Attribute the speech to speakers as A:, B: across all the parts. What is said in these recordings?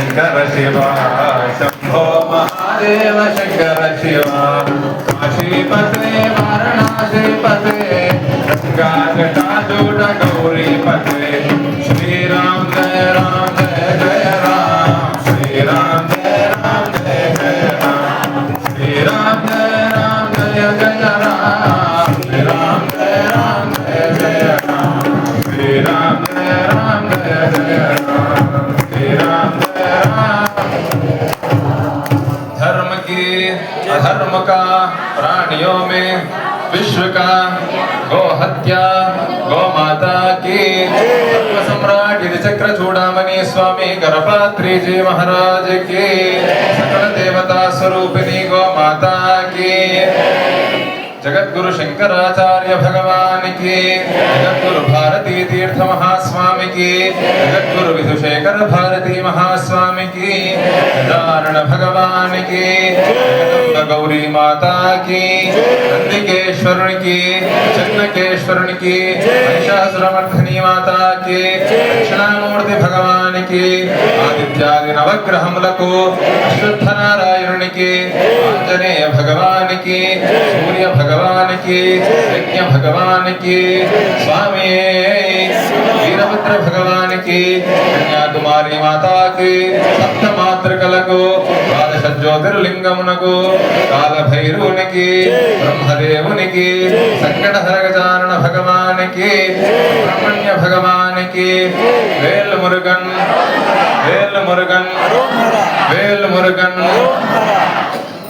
A: शंकर शिव शंभो महादेव शंकर शिव काशीपते वाराणसीपते गंगा जटाजूट गौरीपते श्री राम जय जय राम श्री राम जय जय राम श्री राम जय जय राम श्री राम जय जय राम श्री राम जय जय राम श्री राम जय धर्म की अधर्म का प्राणियों में विश्व का गो हत्या गो माता की धर्म सम्राट यदि चक्र चूड़ामणि स्वामी करपात्री जी महाराज की सकल देवता स्वरूपिणी गो माता की जगद्गुरु शंकराचार्य भगवान की जगद्गुरु भारती तीर्थ महास्वामी की जगद्गुरु विधुशेखर भारती महास्वामी की दारण भगवान की जगदम्बा गौरी माता की नंदिकेश्वरण की चन्नकेश्वरण की महिषासुरमर्दिनी माता की दक्षिणामूर्ति भगवान की आदित्यादि नवग्रहमुలకు अश्वत्थनारायण की आंजनेय भगवान की सूर्य भगवान की यज्ञ भगवान की स्वामी वीरभद्र भगवान की कन्याकुमारी माता की सप्त मातृकలకు ద్వాదశ జ్యోతిర్లింగమునకు కాల భైరవునికి బ్రహ్మదేవునికి సంకటహర గజానన భగవానికి బ్రహ్మణ్య భగవానికి వేల్ మురుగన్ వేల్ మురుగన్ వేల్ మురుగన్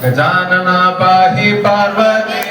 A: गजानना पाहि पार्वती